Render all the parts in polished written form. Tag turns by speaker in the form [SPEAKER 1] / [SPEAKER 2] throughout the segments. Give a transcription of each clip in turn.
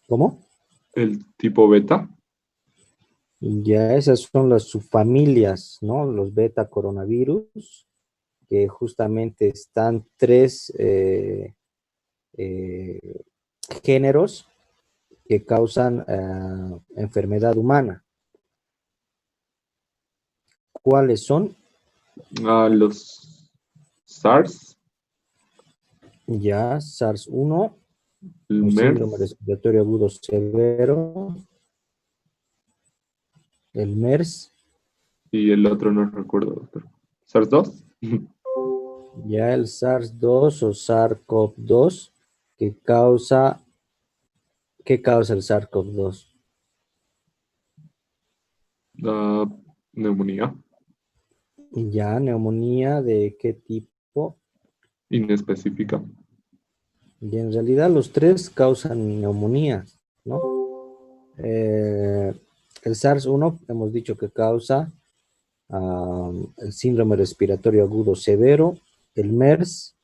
[SPEAKER 1] ¿Cómo?
[SPEAKER 2] El tipo beta.
[SPEAKER 1] Ya esas son las subfamilias, ¿no? Los beta coronavirus, que justamente están tres eh, géneros que causan enfermedad humana. ¿Cuáles son?
[SPEAKER 2] Los SARS,
[SPEAKER 1] Ya, SARS-1,
[SPEAKER 2] el
[SPEAKER 1] un síndrome
[SPEAKER 2] MERS
[SPEAKER 1] respiratorio agudo severo, el MERS,
[SPEAKER 2] y el otro no recuerdo, doctor. ¿SARS-2?
[SPEAKER 1] ya el SARS-2 o SARS-CoV-2, que causa, ¿qué causa el SARS-CoV-2?
[SPEAKER 2] Ah, neumonía
[SPEAKER 1] Ya, neumonía, ¿de qué tipo?
[SPEAKER 2] inespecífica.
[SPEAKER 1] Y en realidad los tres causan neumonía, ¿no? Eh, el SARS-1 hemos dicho que causa el síndrome respiratorio agudo severo, el MERS.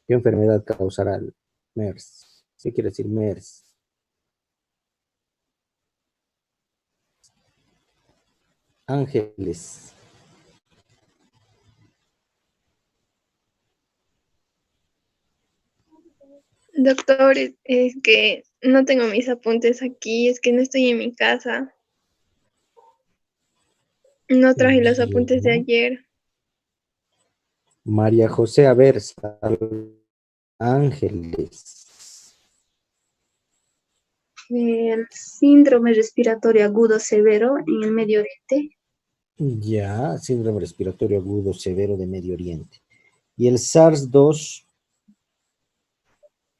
[SPEAKER 1] ¿Qué enfermedad causará el MERS? ¿Qué quiere decir MERS? Ángeles.
[SPEAKER 3] Doctor, es que no tengo mis apuntes aquí, es que no estoy en mi casa. No traje los apuntes de
[SPEAKER 1] Ya.
[SPEAKER 3] ayer.
[SPEAKER 1] María José Aversa, Ángeles.
[SPEAKER 4] El síndrome respiratorio agudo severo en el Medio Oriente.
[SPEAKER 1] Ya, síndrome respiratorio agudo severo de Medio Oriente. Y el SARS-2,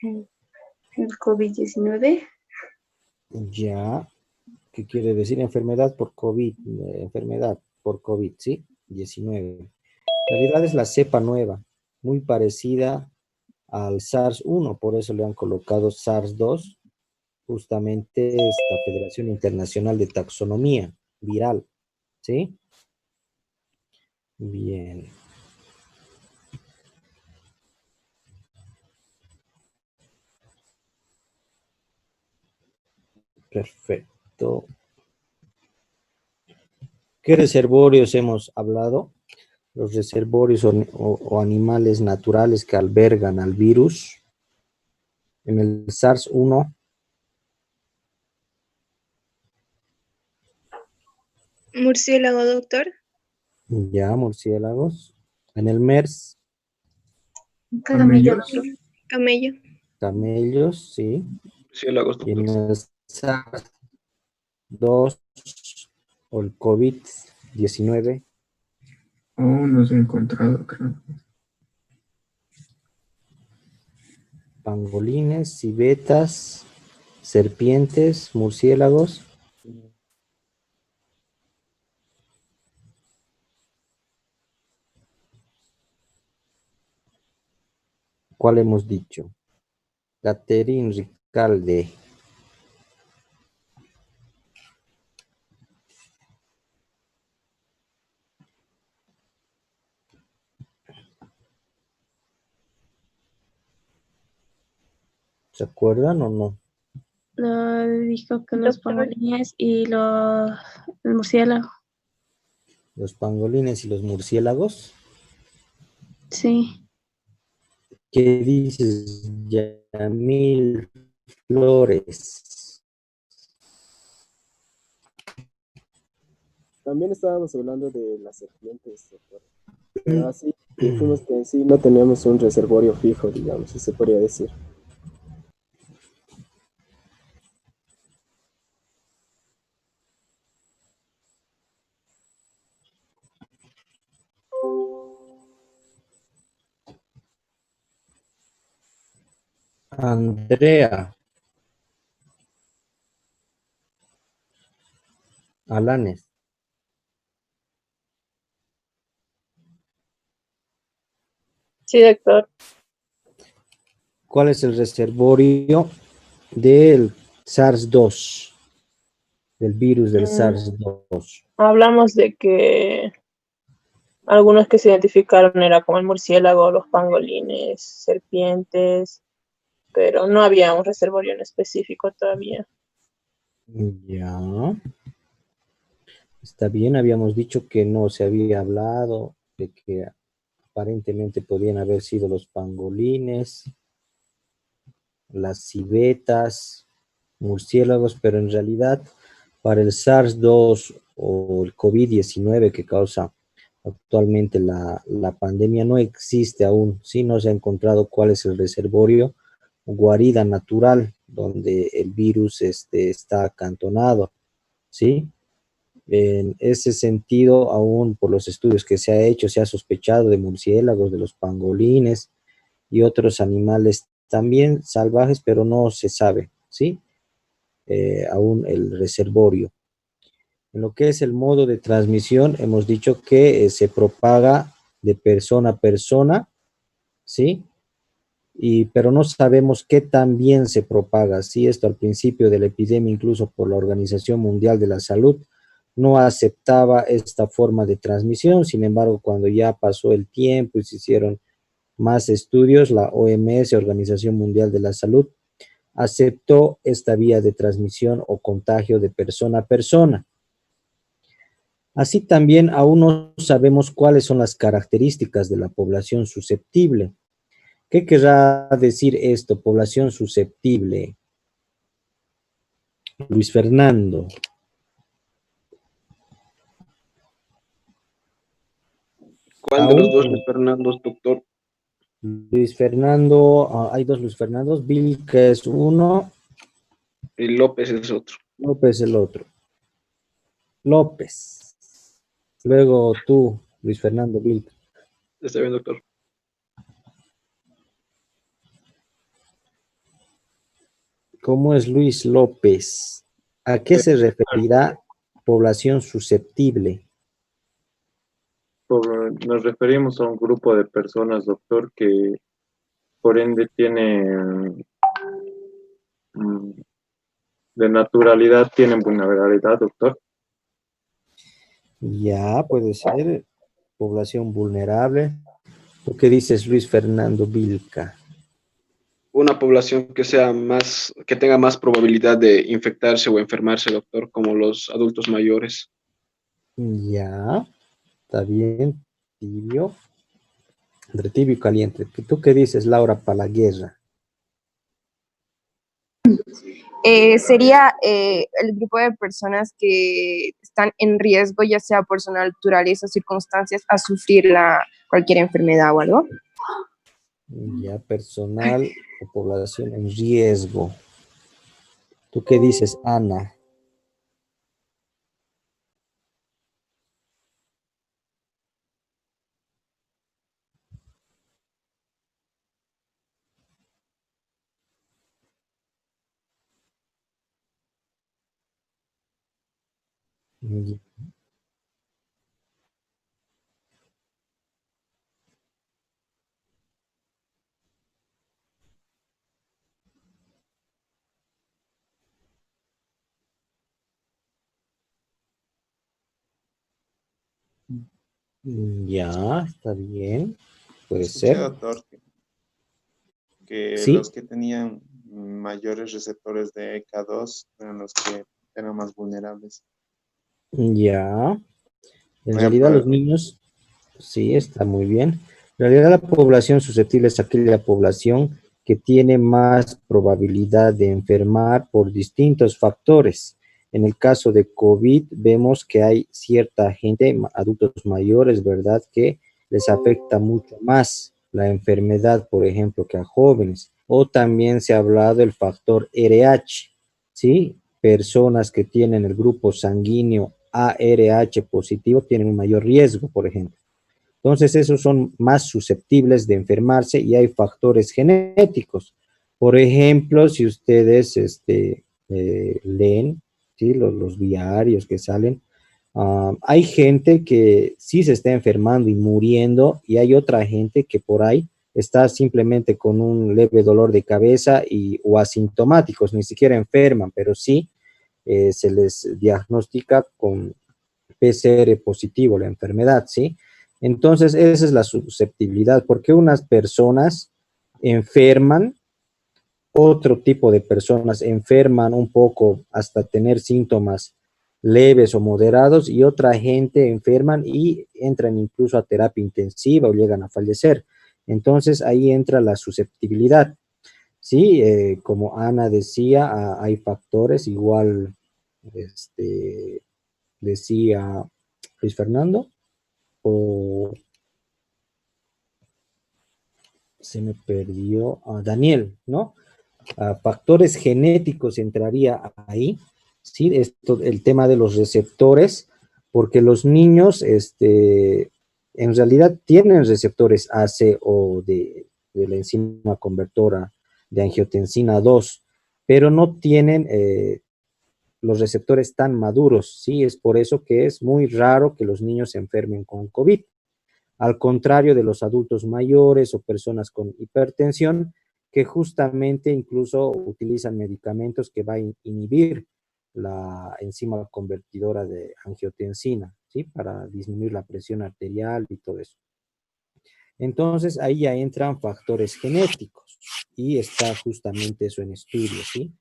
[SPEAKER 4] El COVID-19.
[SPEAKER 1] ya, ¿qué quiere decir? Enfermedad por COVID, enfermedad por COVID, ¿sí? 19. En realidad es la cepa nueva, muy parecida al SARS-1, por eso le han colocado SARS-2, justamente esta Federación Internacional de Taxonomía Viral, ¿sí? Bien, perfecto. ¿Qué reservorios hemos hablado? Los reservorios o animales naturales que albergan al virus. En el SARS-1,
[SPEAKER 3] Murciélago, doctor.
[SPEAKER 1] ya, murciélagos. En el MERS,
[SPEAKER 4] Camello.
[SPEAKER 3] Camello.
[SPEAKER 1] camellos, sí.
[SPEAKER 2] Murciélagos,
[SPEAKER 1] Y
[SPEAKER 2] doctor.
[SPEAKER 1] en el SARS-2 o el COVID-19,
[SPEAKER 5] Aún no se ha encontrado, creo.
[SPEAKER 1] pangolines, civetas, serpientes, murciélagos. ¿Cuál hemos dicho? Catherine Ricalde. ¿Se acuerdan o no?
[SPEAKER 4] Dijo que los pangolines y el murciélago.
[SPEAKER 1] Los pangolines y los murciélagos.
[SPEAKER 4] Sí.
[SPEAKER 1] ¿Qué dices, Yamil Flores?
[SPEAKER 6] También estábamos hablando de las serpientes, doctor. Pero así dijimos que en sí no tenemos un reservorio fijo, digamos, si se podría decir.
[SPEAKER 1] Andrea Alanes.
[SPEAKER 7] Sí, doctor.
[SPEAKER 1] ¿Cuál es el reservorio del SARS-2? Del virus del SARS-2.
[SPEAKER 7] Hablamos de que algunos que se identificaron era como el murciélago, los pangolines, serpientes, pero no había un reservorio en específico todavía.
[SPEAKER 1] Ya. Está bien, habíamos dicho que no se había hablado de que aparentemente podían haber sido los pangolines, las civetas, murciélagos, pero en realidad para el SARS-2 o el COVID-19 que causa actualmente la pandemia no existe aún, sí, no se ha encontrado cuál es el reservorio o guarida natural donde el virus está acantonado, ¿sí? En ese sentido, aún por los estudios que se ha hecho, se ha sospechado de murciélagos, de los pangolines y otros animales también salvajes, pero no se sabe, ¿sí? Aún el reservorio. En lo que es el modo de transmisión, hemos dicho que se propaga de persona a persona, ¿sí? Pero no sabemos qué tan bien se propaga. Sí, esto al principio de la epidemia, incluso por la Organización Mundial de la Salud, no aceptaba esta forma de transmisión. Sin embargo, cuando ya pasó el tiempo y se hicieron más estudios, la OMS, Organización Mundial de la Salud, aceptó esta vía de transmisión o contagio de persona a persona. Así también aún no sabemos cuáles son las características de la población susceptible. ¿Qué querrá decir esto, población susceptible? Luis Fernando.
[SPEAKER 8] ¿Cuál de los dos Luis Fernandos, doctor?
[SPEAKER 1] Luis Fernando, hay dos Luis Fernandos, Bill que es uno.
[SPEAKER 8] Y López es otro.
[SPEAKER 1] López el otro. López. Luego tú, Luis Fernando Bill.
[SPEAKER 8] Está bien, doctor.
[SPEAKER 1] ¿Cómo es Luis López? ¿A qué se referirá población susceptible?
[SPEAKER 2] Nos referimos a un grupo de personas, doctor, que por ende tiene de naturalidad, tienen vulnerabilidad, doctor.
[SPEAKER 1] Ya, puede ser población vulnerable. ¿Tú qué dices, Luis Fernando Vilca?
[SPEAKER 8] Una población que sea más, que tenga más probabilidad de infectarse o enfermarse, doctor, como los adultos mayores.
[SPEAKER 1] Ya, está bien, tibio. Entre tibio y caliente. ¿Tú qué dices, Laura Palaguerra?
[SPEAKER 9] Sería el grupo de personas que están en riesgo, ya sea por su naturaleza o circunstancias, a sufrir cualquier enfermedad o algo.
[SPEAKER 1] Ya, personal o población en riesgo. ¿Tú qué dices, Ana? Ya, está bien. Puede
[SPEAKER 10] Escuché,
[SPEAKER 1] ser.
[SPEAKER 10] doctor, que
[SPEAKER 1] Sí.
[SPEAKER 10] los que tenían mayores receptores de ECA2 eran los que eran más vulnerables.
[SPEAKER 1] Ya. En
[SPEAKER 10] Por
[SPEAKER 1] realidad
[SPEAKER 10] ejemplo,
[SPEAKER 1] los niños, sí, está muy bien. En realidad la población susceptible es aquella población que tiene más probabilidad de enfermar por distintos factores. En el caso de COVID vemos que hay cierta gente, adultos mayores, ¿verdad?, que les afecta mucho más la enfermedad, por ejemplo, que a jóvenes. O también se ha hablado del factor RH, ¿sí? Personas que tienen el grupo sanguíneo ARH positivo tienen un mayor riesgo, por ejemplo. Entonces, esos son más susceptibles de enfermarse y hay factores genéticos. Por ejemplo, si ustedes leen, ¿sí?, los diarios que salen, hay gente que sí se está enfermando y muriendo y hay otra gente que por ahí está simplemente con un leve dolor de cabeza o asintomáticos, ni siquiera enferman, pero sí se les diagnostica con PCR positivo la enfermedad, ¿sí? Entonces, esa es la susceptibilidad, porque unas personas enferman otro tipo de personas enferman un poco hasta tener síntomas leves o moderados y otra gente enferman y entran incluso a terapia intensiva o llegan a fallecer. Entonces ahí entra la susceptibilidad. Sí, como Ana decía, hay factores, igual decía Luis Fernando, o se me perdió, Daniel, ¿no? Factores genéticos entraría ahí, ¿sí? Esto, el tema de los receptores, porque los niños, en realidad tienen receptores AC o de la enzima convertora de angiotensina 2, pero no tienen los receptores tan maduros, ¿sí? Es por eso que es muy raro que los niños se enfermen con COVID. Al contrario de los adultos mayores o personas con hipertensión, que justamente incluso utilizan medicamentos que va a inhibir la enzima convertidora de angiotensina, ¿sí? Para disminuir la presión arterial y todo eso. Entonces, ahí ya entran factores genéticos y está justamente eso en estudio, ¿sí?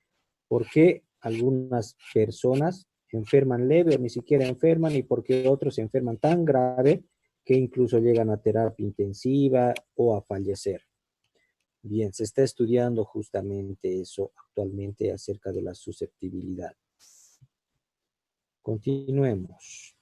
[SPEAKER 1] Porque algunas personas enferman leve o ni siquiera enferman y porque otros se enferman tan grave que incluso llegan a terapia intensiva o a fallecer. Bien, se está estudiando justamente eso actualmente acerca de la susceptibilidad. Continuemos.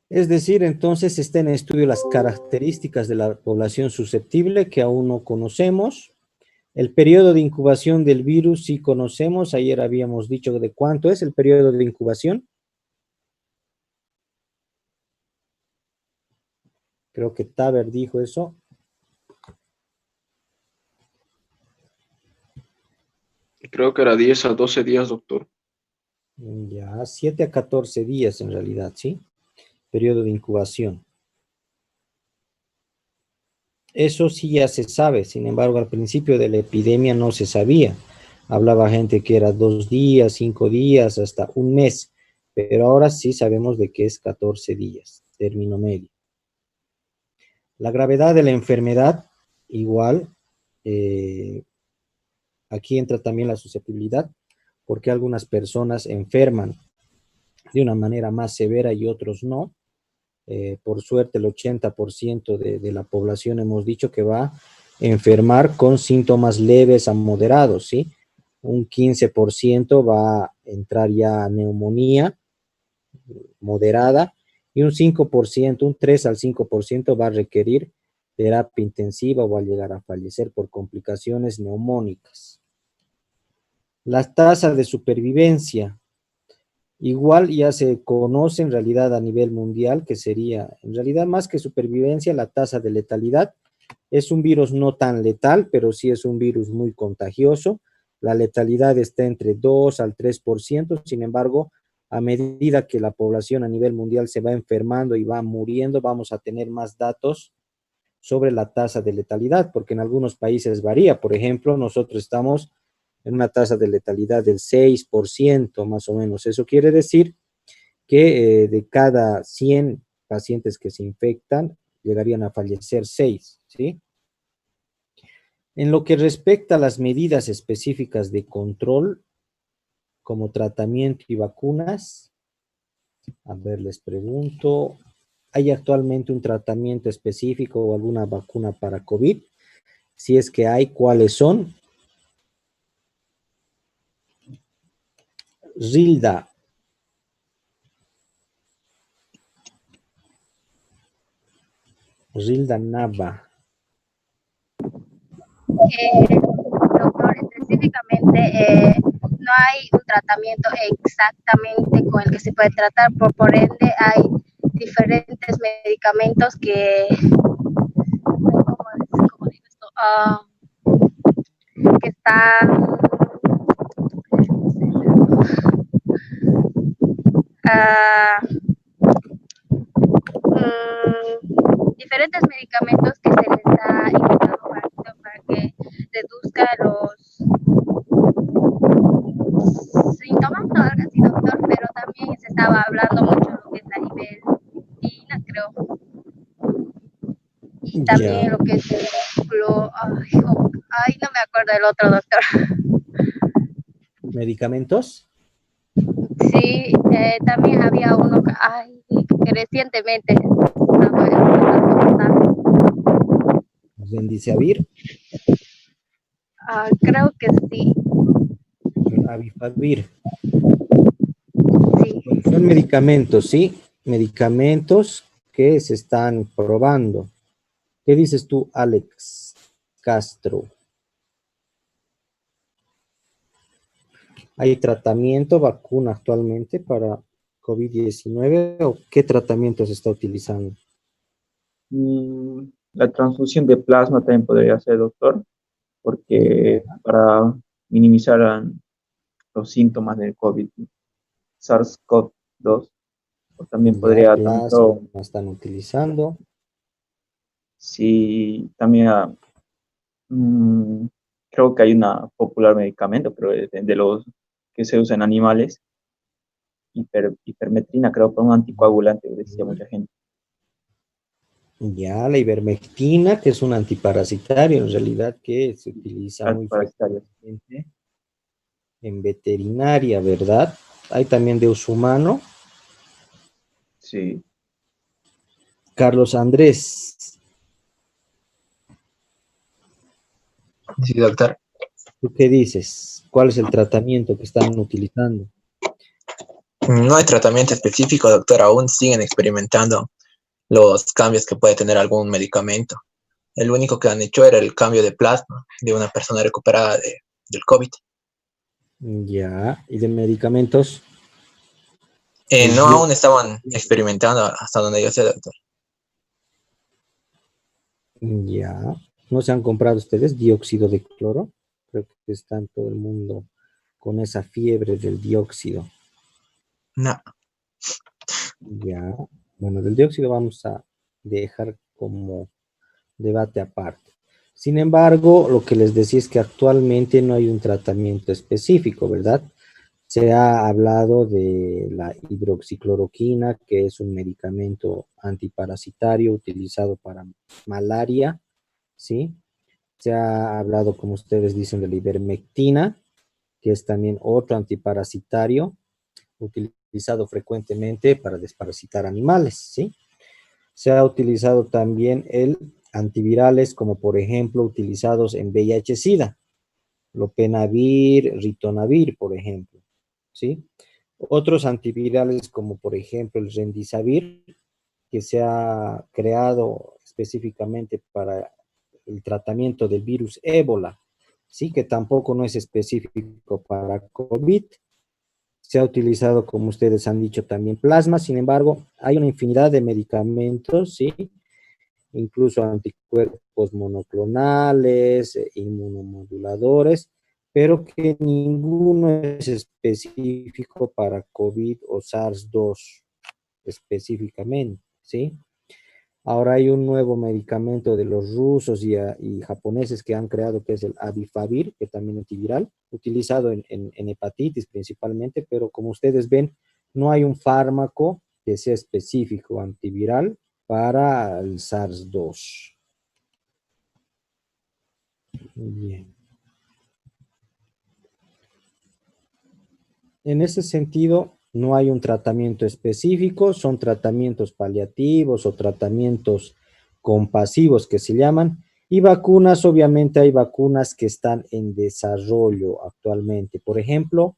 [SPEAKER 1] Es decir, entonces está en estudio las características de la población susceptible que aún no conocemos. El periodo de incubación del virus sí conocemos. Ayer habíamos dicho de cuánto es el periodo de incubación. Creo que Taber dijo eso.
[SPEAKER 8] Creo que era 10 a 12 días, doctor.
[SPEAKER 1] Ya, 7 a 14 días en realidad, ¿sí? Periodo de incubación. Eso sí ya se sabe, sin embargo, al principio de la epidemia no se sabía. Hablaba gente que era 2 días, 5 días, hasta un mes, pero ahora sí sabemos de que es 14 días, término medio. La gravedad de la enfermedad, igual, aquí entra también la susceptibilidad, porque algunas personas enferman de una manera más severa y otros no. Por suerte el 80% de la población hemos dicho que va a enfermar con síntomas leves a moderados, ¿sí? Un 15% va a entrar ya a neumonía moderada y un 5%, un 3 al 5% va a requerir terapia intensiva o va a llegar a fallecer por complicaciones neumónicas. La tasa de supervivencia. Igual ya se conoce en realidad a nivel mundial que sería, en realidad más que supervivencia, la tasa de letalidad. Es un virus no tan letal, pero sí es un virus muy contagioso. La letalidad está entre 2 al 3%, sin embargo, a medida que la población a nivel mundial se va enfermando y va muriendo, vamos a tener más datos sobre la tasa de letalidad, porque en algunos países varía. Por ejemplo, nosotros estamos en una tasa de letalidad del 6% más o menos. Eso quiere decir que de cada 100 pacientes que se infectan, llegarían a fallecer 6, ¿sí? En lo que respecta a las medidas específicas de control, como tratamiento y vacunas, a ver, les pregunto, ¿hay actualmente un tratamiento específico o alguna vacuna para COVID? Si es que hay, ¿cuáles son? Rilda. Rilda Nava.
[SPEAKER 11] Doctor, específicamente no hay un tratamiento exactamente con el que se puede tratar, por ende hay diferentes medicamentos que, ¿cómo digo esto? Que están diferentes medicamentos que se les ha indicado para que reduzca los síntomas, ¿no? Algo así, doctor. estaba hablando mucho lo que es la ivermectina, creo. Y también
[SPEAKER 1] Ya.
[SPEAKER 11] lo que es ay, no me acuerdo del otro doctor.
[SPEAKER 1] ¿Medicamentos?
[SPEAKER 11] Sí, también había uno que recientemente estaba pasando.
[SPEAKER 1] Remdesivir,
[SPEAKER 11] Creo que sí,
[SPEAKER 1] Avifavir.
[SPEAKER 11] sí.
[SPEAKER 1] Bueno, son medicamentos, ¿sí? Medicamentos que se están probando. ¿Qué dices tú, Alex Castro? ¿Hay tratamiento, vacuna actualmente para COVID-19 o qué tratamiento se está utilizando?
[SPEAKER 5] La transfusión de plasma también podría ser, doctor, porque para minimizar los síntomas del COVID, SARS-CoV-2, pues también
[SPEAKER 1] Ya,
[SPEAKER 5] podría también,
[SPEAKER 1] plasma están utilizando.
[SPEAKER 5] sí, también creo que hay un popular medicamento, pero de los que se usan en animales, hipermetrina, creo que un anticoagulante, decía mucha gente.
[SPEAKER 1] Ya, la ivermectina, que es un antiparasitario, en realidad, que se utiliza muy
[SPEAKER 5] Antiparasitario.
[SPEAKER 1] frecuentemente en veterinaria, ¿verdad? Hay también de uso humano.
[SPEAKER 5] Sí.
[SPEAKER 1] Carlos Andrés,
[SPEAKER 12] Sí, doctor.
[SPEAKER 1] ¿tú qué dices? ¿Cuál es el tratamiento que están utilizando?
[SPEAKER 12] No hay tratamiento específico, doctor. Aún siguen experimentando los cambios que puede tener algún medicamento. El único que han hecho era el cambio de plasma de una persona recuperada del COVID.
[SPEAKER 1] Ya, ¿y de medicamentos?
[SPEAKER 12] No, aún estaban experimentando hasta donde yo sé, doctor.
[SPEAKER 1] Ya, ¿no se han comprado ustedes dióxido de cloro? Creo que está en todo el mundo con esa fiebre del dióxido.
[SPEAKER 12] No.
[SPEAKER 1] Ya, bueno, del dióxido vamos a dejar como debate aparte. Sin embargo, lo que les decía es que actualmente no hay un tratamiento específico, ¿verdad? Se ha hablado de la hidroxicloroquina, que es un medicamento antiparasitario utilizado para malaria, ¿sí? Se ha hablado, como ustedes dicen, de la ivermectina, que es también otro antiparasitario utilizado frecuentemente para desparasitar animales, ¿sí? Se ha utilizado también el antivirales, como por ejemplo utilizados en VIH-Sida, lopenavir, ritonavir, por ejemplo, ¿sí? Otros antivirales, como por ejemplo el remdesivir, que se ha creado específicamente para el tratamiento del virus ébola, ¿sí? Que tampoco no es específico para COVID. Se ha utilizado, como ustedes han dicho, también plasma. Sin embargo, hay una infinidad de medicamentos, ¿sí? Incluso anticuerpos monoclonales, inmunomoduladores, pero que ninguno es específico para COVID o SARS-2 específicamente, ¿sí? Ahora hay un nuevo medicamento de los rusos y japoneses que han creado, que es el Avifavir, que también es antiviral, utilizado en hepatitis principalmente, pero como ustedes ven, no hay un fármaco que sea específico antiviral para el SARS-2. Bien. En ese sentido, no hay un tratamiento específico, son tratamientos paliativos o tratamientos compasivos que se llaman, y vacunas, obviamente hay vacunas que están en desarrollo actualmente. Por ejemplo,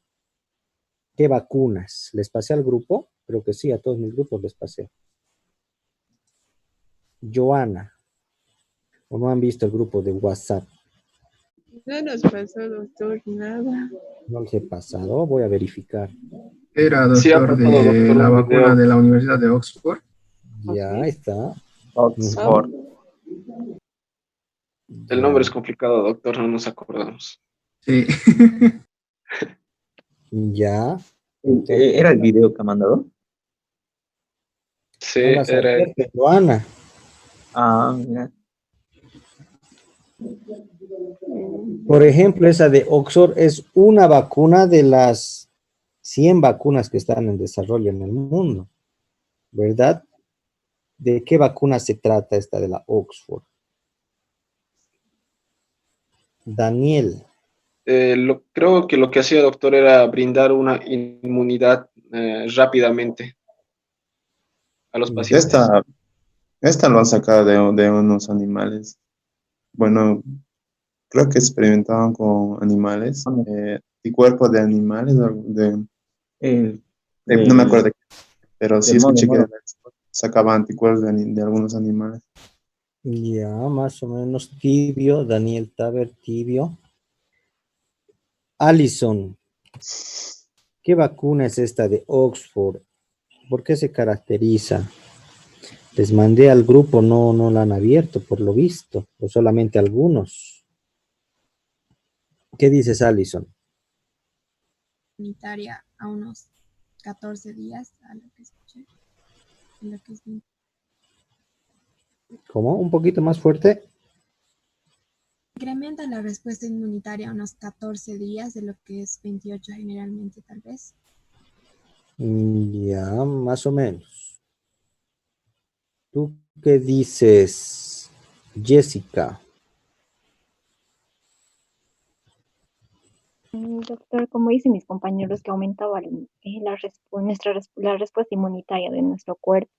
[SPEAKER 1] ¿qué vacunas? ¿Les pasé al grupo? Creo que sí, a todos mis grupos les pasé. Joana, ¿o no han visto el grupo de WhatsApp?
[SPEAKER 7] No nos pasó, doctor, nada.
[SPEAKER 1] No les he pasado, voy a verificar.
[SPEAKER 5] Era
[SPEAKER 8] Sí, ha
[SPEAKER 5] doctor
[SPEAKER 8] pasado,
[SPEAKER 5] de
[SPEAKER 8] doctor,
[SPEAKER 5] la
[SPEAKER 8] un
[SPEAKER 5] vacuna
[SPEAKER 8] video.
[SPEAKER 5] de la Universidad de Oxford.
[SPEAKER 1] Ya está.
[SPEAKER 8] Oxford. El nombre es complicado, doctor, no nos acordamos.
[SPEAKER 5] Sí.
[SPEAKER 1] Ya.
[SPEAKER 5] ¿Era el video que ha mandado?
[SPEAKER 8] Sí,
[SPEAKER 1] No las
[SPEAKER 8] era
[SPEAKER 1] abierto, Joana.
[SPEAKER 5] Mira.
[SPEAKER 1] Por ejemplo, esa de Oxford es una vacuna de las 100 vacunas que están en desarrollo en el mundo, ¿verdad? ¿De qué vacuna se trata esta de la Oxford? Daniel.
[SPEAKER 8] Creo que lo que hacía doctor era brindar una inmunidad rápidamente a los pacientes.
[SPEAKER 10] Esta lo han sacado de unos animales. Bueno, creo que experimentaban con animales, anticuerpos de animales, no me acuerdo, pero sí escuché que sacaba anticuerpos de algunos animales.
[SPEAKER 1] Ya, más o menos tibio, Daniel Taber, tibio. Alison, ¿qué vacuna es esta de Oxford? ¿Por qué se caracteriza? Les mandé al grupo, no la han abierto, por lo visto, o solamente algunos. ¿Qué dices, Alison?
[SPEAKER 13] Unitaria a unos 14 días, a lo que escuché.
[SPEAKER 1] ¿Cómo? ¿Un poquito más fuerte?
[SPEAKER 13] Incrementa la respuesta inmunitaria a unos 14 días, de lo que es 28 generalmente, tal vez.
[SPEAKER 1] Ya, más o menos. ¿Tú qué dices, Jessica?
[SPEAKER 14] Doctor, como dicen mis compañeros, que aumentaba la respuesta inmunitaria de nuestro cuerpo.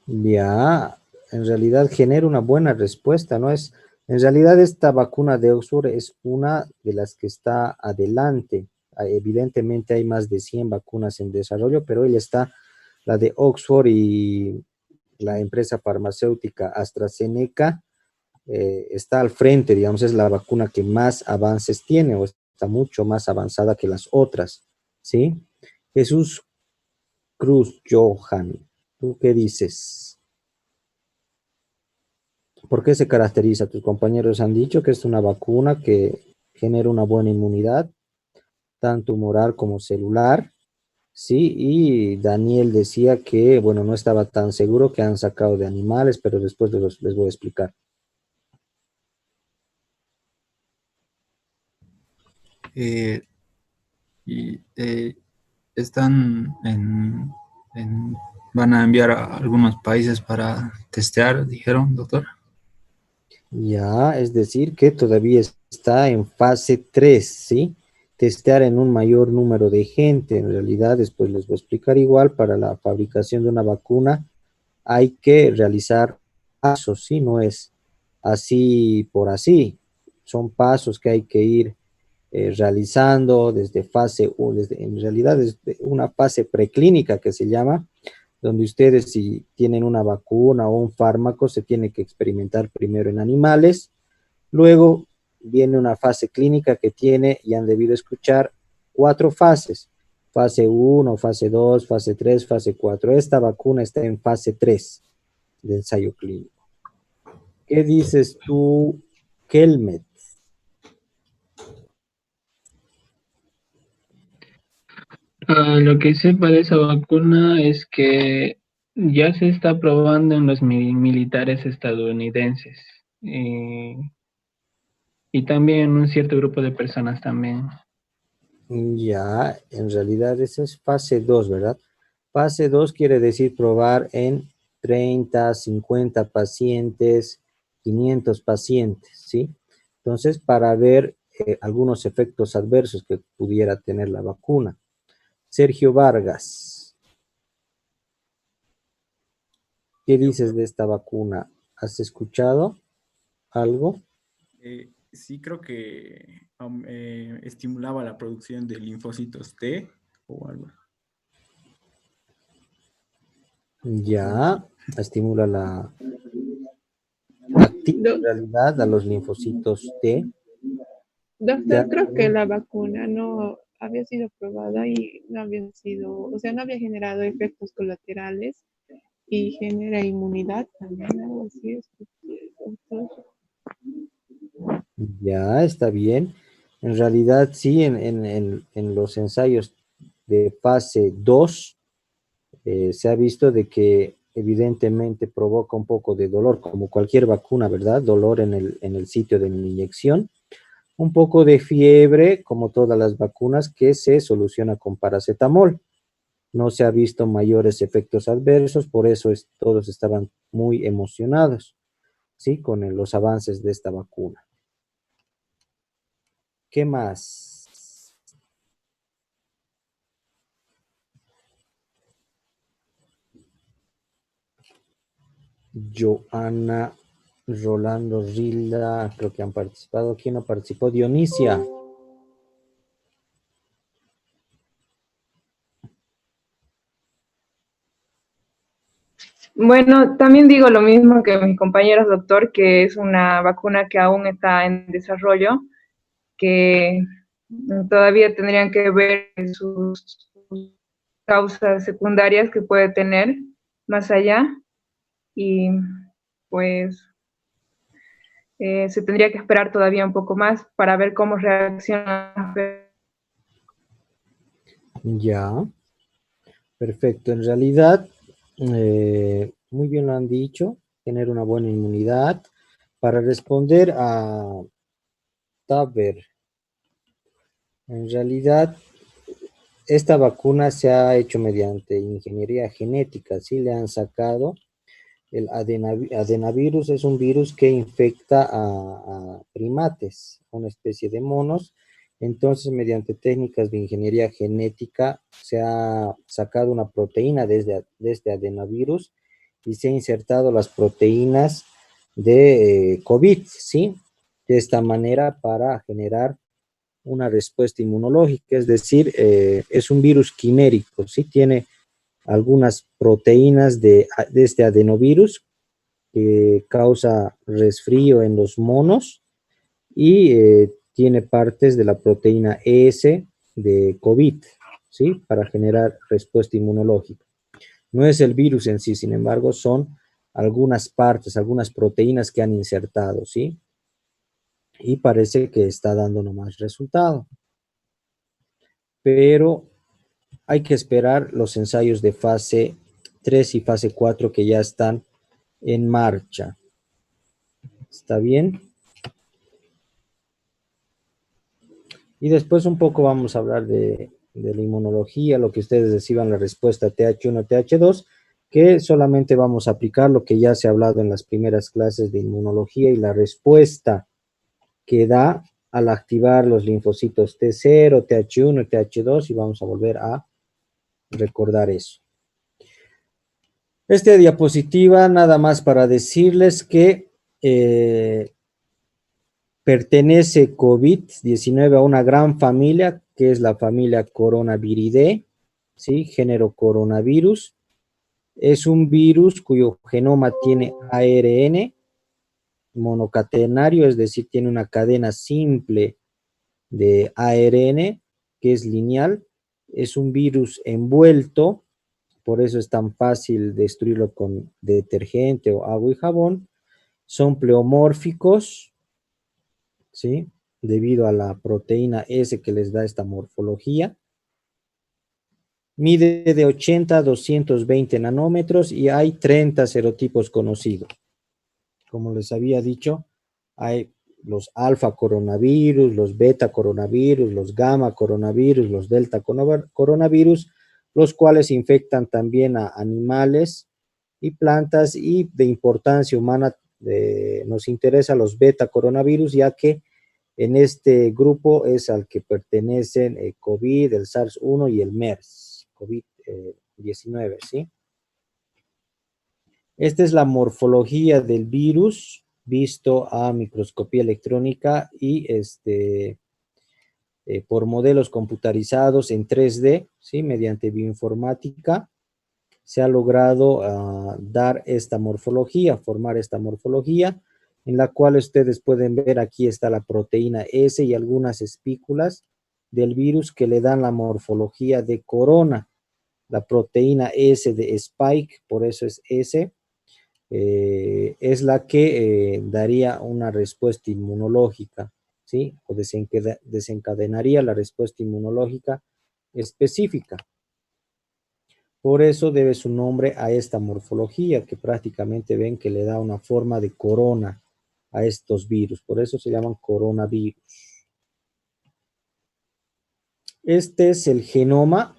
[SPEAKER 1] Ya, en realidad genera una buena respuesta, ¿no? En realidad esta vacuna de Oxford es una de las que está adelante. Evidentemente hay más de 100 vacunas en desarrollo, pero ella está, la de Oxford y la empresa farmacéutica AstraZeneca, está al frente, digamos, es la vacuna que más avances tiene o está mucho más avanzada que las otras, ¿sí? Jesús Cruz Johan, ¿tú qué dices? ¿Por qué se caracteriza? Tus compañeros han dicho que es una vacuna que genera una buena inmunidad, tanto humoral como celular, ¿sí? Y Daniel decía que, bueno, no estaba tan seguro, que han sacado de animales, pero después les voy a explicar.
[SPEAKER 15] Están van a enviar a algunos países para testear, dijeron, doctor.
[SPEAKER 1] Ya, es decir, que todavía está en fase 3, ¿sí? Testear en un mayor número de gente. En realidad, después les voy a explicar igual, para la fabricación de una vacuna hay que realizar pasos, ¿sí? No es así por así. Son pasos que hay que ir realizando desde fase 1, en realidad desde una fase preclínica que se llama, donde ustedes, si tienen una vacuna o un fármaco, se tiene que experimentar primero en animales, luego viene una fase clínica que tiene, y han debido escuchar, 4 fases: fase 1, fase 2, fase 3, fase 4. Esta vacuna está en fase 3 de ensayo clínico. ¿Qué dices tú, Kelmet?
[SPEAKER 16] Lo que sepa de esa vacuna es que ya se está probando en los militares estadounidenses y también en un cierto grupo de personas también.
[SPEAKER 1] Ya, en realidad esa es fase 2, ¿verdad? Fase 2 quiere decir probar en 30, 50 pacientes, 500 pacientes, ¿sí? Entonces, para ver algunos efectos adversos que pudiera tener la vacuna. Sergio Vargas, ¿qué dices de esta vacuna? ¿Has escuchado algo?
[SPEAKER 17] Sí, creo que estimulaba la producción de linfocitos T o algo.
[SPEAKER 1] Ya, estimula activa en realidad a los linfocitos T.
[SPEAKER 7] Doctor,
[SPEAKER 1] Ya,
[SPEAKER 7] creo que la vacuna no había sido probada y no había sido, o sea, no había generado efectos colaterales y genera inmunidad también, algo así. Doctor.
[SPEAKER 1] ya está bien. En realidad, sí, en los ensayos de fase 2 se ha visto de que evidentemente provoca un poco de dolor, como cualquier vacuna, ¿verdad? Dolor en el sitio de la inyección, Un poco de fiebre, como todas las vacunas, que se soluciona con paracetamol. No se ha visto mayores efectos adversos, por eso todos estaban muy emocionados, ¿sí? Con los avances de esta vacuna. ¿Qué más? Joana, Rolando, Rilda, creo que han participado. ¿Quién no participó? Dionisia.
[SPEAKER 9] Bueno, también digo lo mismo que mis compañeros, doctor, que es una vacuna que aún está en desarrollo, que todavía tendrían que ver sus causas secundarias que puede tener más allá y pues se tendría que esperar todavía un poco más para ver cómo reacciona.
[SPEAKER 1] Ya, perfecto. En realidad, muy bien lo han dicho, tener una buena inmunidad. Para responder a Taber, en realidad, esta vacuna se ha hecho mediante ingeniería genética, ¿sí? Le han sacado el adenavirus, es un virus que infecta a primates, una especie de monos. Entonces, mediante técnicas de ingeniería genética, se ha sacado una proteína de este adenovirus y se ha insertado las proteínas de COVID, ¿sí? De esta manera para generar una respuesta inmunológica, es decir, es un virus quimérico, ¿sí? Tiene algunas proteínas de este adenovirus que causa resfrío en los monos y tiene partes de la proteína S de COVID, ¿sí? Para generar respuesta inmunológica. No es el virus en sí, sin embargo, son algunas partes, algunas proteínas que han insertado, ¿sí? Y parece que está dando nomás resultado. Pero hay que esperar los ensayos de fase 3 y fase 4 que ya están en marcha. ¿Está bien? Y después un poco vamos a hablar de la inmunología, lo que ustedes reciban la respuesta TH1, TH2, que solamente vamos a aplicar lo que ya se ha hablado en las primeras clases de inmunología y la respuesta que da al activar los linfocitos T0, TH1 y TH2, y vamos a volver a recordar eso. Esta diapositiva nada más para decirles que pertenece COVID-19 a una gran familia, que es la familia Coronaviridae, ¿sí? Género coronavirus. Es un virus cuyo genoma tiene ARN monocatenario, es decir, tiene una cadena simple de ARN que es lineal. Es un virus envuelto, por eso es tan fácil destruirlo con detergente o agua y jabón. Son pleomórficos, ¿sí? Debido a la proteína S que les da esta morfología. Mide de 80 a 220 nanómetros y hay 30 serotipos conocidos. Como les había dicho, hay los alfa coronavirus, los beta coronavirus, los gamma coronavirus, los delta coronavirus, los cuales infectan también a animales y plantas, y de importancia humana nos interesa los beta coronavirus, ya que en este grupo es al que pertenecen COVID, el SARS-1 y el MERS, COVID-19, ¿sí? Esta es la morfología del virus visto a microscopía electrónica y por modelos computarizados en 3D, ¿sí? Mediante bioinformática se ha logrado dar esta morfología, formar esta morfología, en la cual ustedes pueden ver, aquí está la proteína S y algunas espículas del virus que le dan la morfología de corona. La proteína S de Spike, por eso es S, es la que daría una respuesta inmunológica, ¿sí? O desencadenaría la respuesta inmunológica específica. Por eso debe su nombre a esta morfología, que prácticamente ven que le da una forma de corona a estos virus. Por eso se llaman coronavirus. Este es el genoma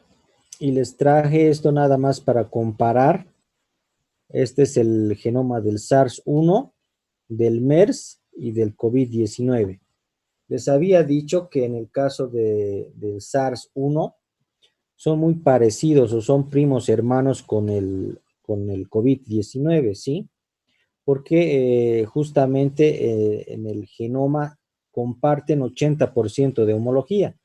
[SPEAKER 1] y les traje esto nada más para comparar. Este es el genoma del SARS-1, del MERS y del COVID-19. Les había dicho que en el caso del SARS-1 son muy parecidos o son primos hermanos con el COVID-19, ¿sí? Porque justamente en el genoma comparten 80% de homología.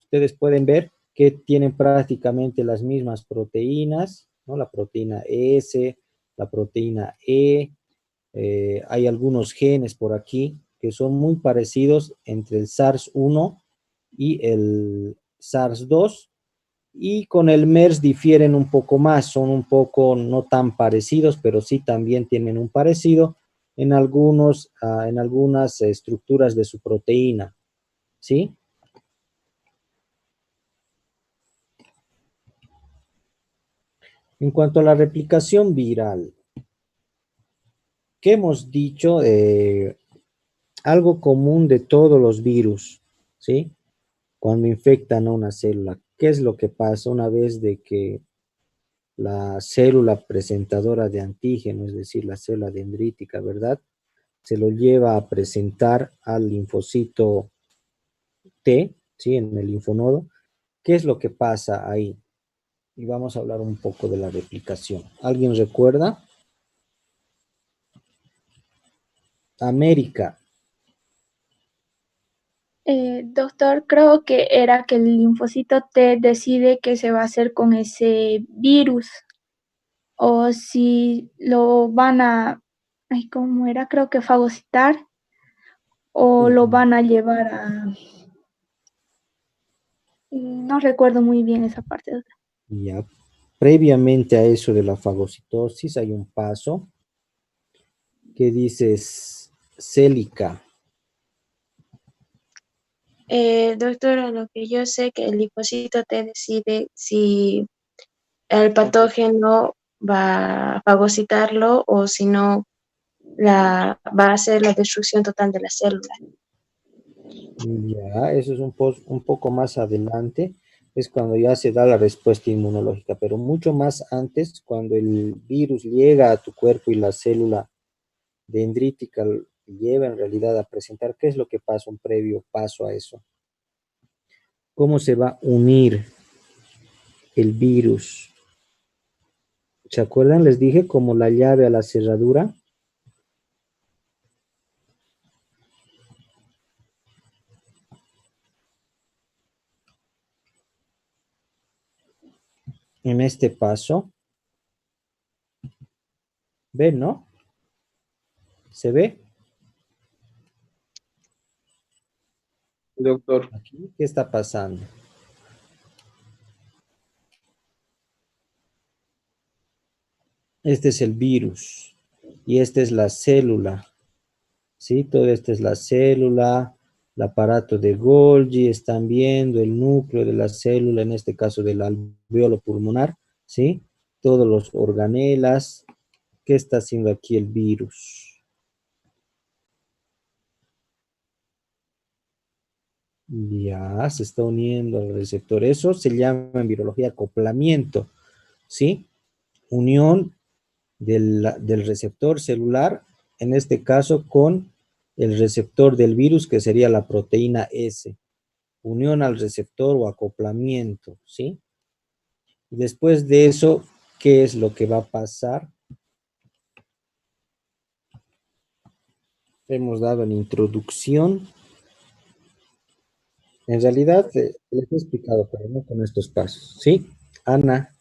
[SPEAKER 1] Ustedes pueden ver que tienen prácticamente las mismas proteínas, ¿no? La proteína S, la proteína E, hay algunos genes por aquí que son muy parecidos entre el SARS-1 y el SARS-2, y con el MERS difieren un poco más, son un poco no tan parecidos, pero sí también tienen un parecido en en algunas estructuras de su proteína, ¿sí? En cuanto a la replicación viral, ¿qué hemos dicho? Algo común de todos los virus, ¿sí? Cuando infectan a una célula, ¿qué es lo que pasa una vez de que la célula presentadora de antígeno, es decir, la célula dendrítica, ¿verdad? Se lo lleva a presentar al linfocito T, ¿sí? En el linfonodo. ¿Qué es lo que pasa ahí? Y vamos a hablar un poco de la replicación. ¿Alguien recuerda? América.
[SPEAKER 18] Doctor, creo que era que el linfocito T decide qué se va a hacer con ese virus o si lo van a, ay, ¿cómo era? Creo que fagocitar o lo van a llevar a, no recuerdo muy bien esa parte, doctor.
[SPEAKER 1] Ya. Previamente a eso de la fagocitosis hay un paso que dices célica.
[SPEAKER 19] Doctora, lo que yo sé que el linfocito T decide si el patógeno va a fagocitarlo o si no va a hacer la destrucción total de la célula.
[SPEAKER 1] Ya, eso es un poco más adelante, es cuando ya se da la respuesta inmunológica, pero mucho más antes, cuando el virus llega a tu cuerpo y la célula dendrítica lleva en realidad a presentar, ¿qué es lo que pasa? Un previo paso a eso. ¿Cómo se va a unir el virus? ¿Se acuerdan? Les dije como la llave a la cerradura. En este paso, ¿ven, no? ¿Se ve?
[SPEAKER 8] Doctor.
[SPEAKER 1] Aquí, ¿qué está pasando? Este es el virus y esta es la célula, ¿sí? Todo esto es la célula, el aparato de Golgi, están viendo el núcleo de la célula, en este caso del alveolo pulmonar, ¿sí? Todos los organelas. ¿Qué está haciendo aquí el virus? Ya, se está uniendo al receptor. Eso se llama en virología acoplamiento, ¿sí? Unión del receptor celular, en este caso con el receptor del virus, que sería la proteína S. Unión al receptor o acoplamiento, ¿sí? Después de eso, ¿qué es lo que va a pasar? Hemos dado en introducción. En realidad, les he explicado, pero no con estos pasos, ¿sí? Ana.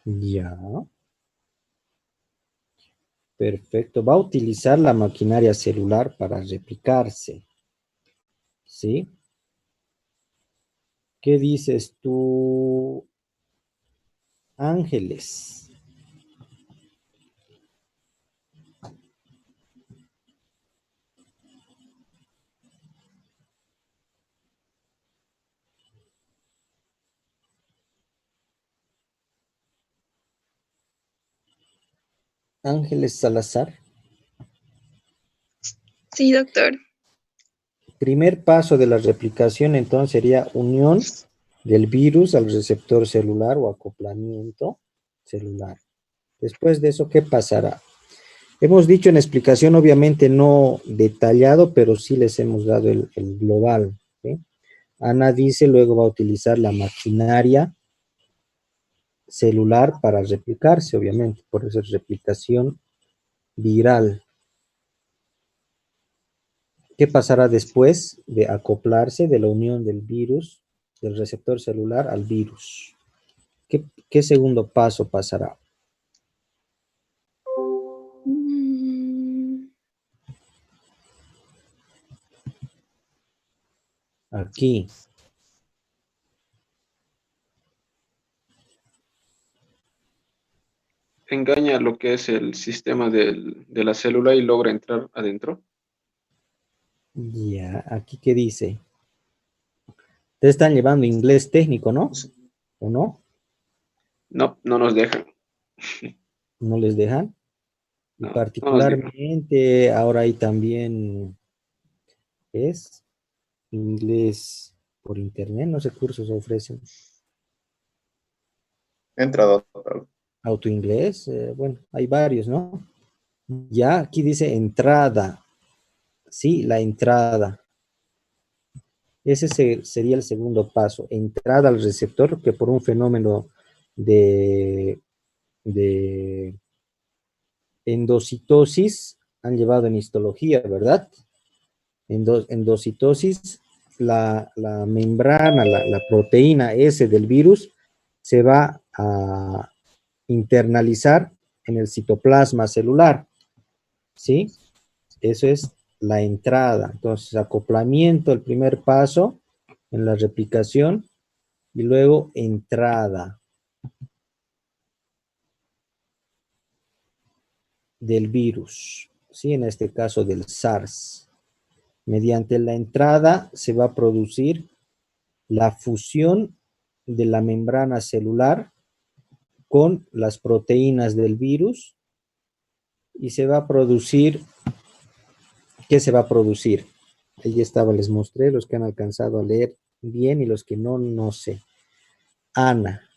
[SPEAKER 1] Ya. Perfecto. Va a utilizar la maquinaria celular para replicarse, ¿sí? ¿Qué dices tú, Ángeles? Ángeles Salazar.
[SPEAKER 3] Sí, doctor.
[SPEAKER 1] Primer paso de la replicación entonces sería unión del virus al receptor celular o acoplamiento celular. Después de eso, ¿qué pasará? Hemos dicho en explicación, obviamente no detallado, pero sí les hemos dado el global, ¿sí? Ana dice, luego va a utilizar la maquinaria celular para replicarse, obviamente, por eso es replicación viral. ¿Qué pasará después de acoplarse de la unión del virus, del receptor celular al virus? ¿Qué segundo paso pasará? Aquí.
[SPEAKER 8] Engaña lo que es el sistema de la célula y logra entrar adentro.
[SPEAKER 1] Ya, aquí qué dice. Te están llevando inglés técnico, ¿no? ¿O no?
[SPEAKER 8] No, no nos dejan.
[SPEAKER 1] ¿No les dejan? Y
[SPEAKER 8] No, no nos dejan.
[SPEAKER 1] particularmente ahora hay también es inglés por internet, no sé qué cursos ofrecen.
[SPEAKER 10] Entra, doctor.
[SPEAKER 1] Autoinglés, bueno, hay varios, ¿no? Ya aquí dice entrada. Sí, la entrada. Ese sería el segundo paso. Entrada al receptor, que por un fenómeno de endocitosis han llevado en histología, ¿verdad? Endocitosis, la membrana, la proteína S del virus se va a internalizar en el citoplasma celular, ¿sí? Eso es la entrada. Entonces, acoplamiento, el primer paso en la replicación, y luego entrada del virus, ¿sí? En este caso del SARS. Mediante la entrada se va a producir la fusión de la membrana celular con las proteínas del virus y se va a producir, ¿qué se va a producir? Ahí estaba, les mostré, los que han alcanzado a leer bien y los que no, no sé. Ana.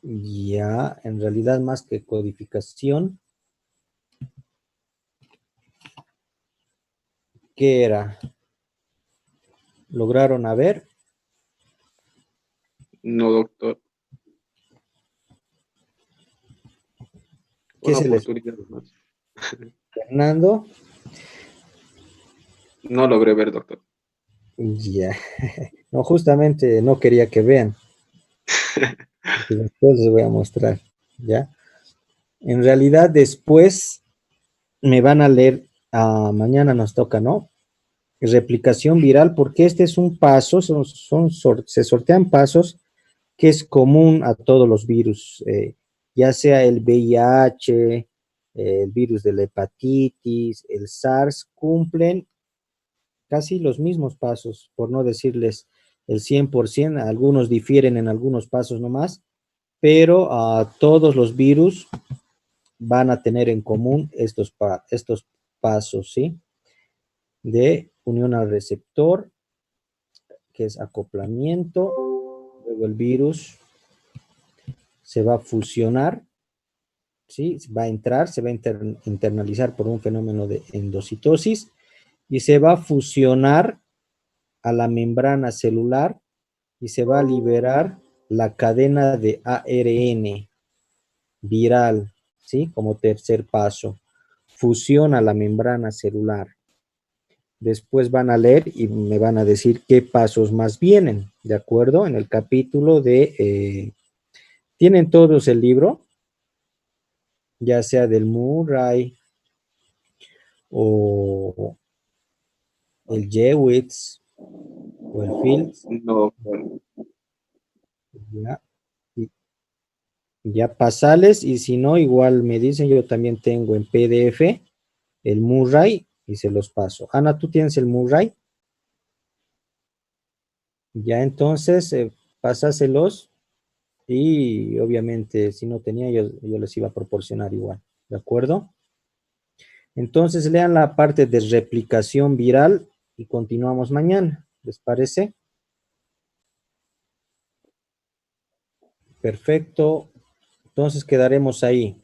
[SPEAKER 1] Ya, en realidad más que codificación, ¿qué era? ¿Lograron a ver?
[SPEAKER 8] No, doctor.
[SPEAKER 1] ¿Qué
[SPEAKER 8] Una
[SPEAKER 1] se les...
[SPEAKER 8] oportunidad más.
[SPEAKER 1] Fernando?
[SPEAKER 8] No logré ver, doctor.
[SPEAKER 1] Ya. No, justamente no quería que vean. Y después les voy a mostrar, ¿ya? En realidad después me van a leer, mañana nos toca, ¿no? Replicación viral, porque este es un paso, se sortean pasos que es común a todos los virus, ya sea el VIH, el virus de la hepatitis, el SARS, cumplen casi los mismos pasos, por no decirles el 100%, algunos difieren en algunos pasos nomás, pero todos los virus van a tener en común estos pasos, ¿sí? De unión al receptor, que es acoplamiento, luego el virus se va a fusionar, ¿sí? Va a entrar, se va a internalizar por un fenómeno de endocitosis y se va a fusionar a la membrana celular y se va a liberar la cadena de ARN viral, ¿sí? Como tercer paso. Fusión a la membrana celular. Después van a leer y me van a decir qué pasos más vienen, ¿de acuerdo? En el capítulo de... ¿tienen todos el libro? Ya sea del Murray o el Jewitz o el Fields.
[SPEAKER 8] No.
[SPEAKER 1] Ya, ya pasales, y si no, igual me dicen, yo también tengo en PDF el Murray y se los paso. Ana, ¿tú tienes el Murray? Ya entonces, pásaselos y obviamente si no tenía yo les iba a proporcionar igual, ¿de acuerdo? Entonces lean la parte de replicación viral y continuamos mañana, ¿les parece? Perfecto, entonces quedaremos ahí.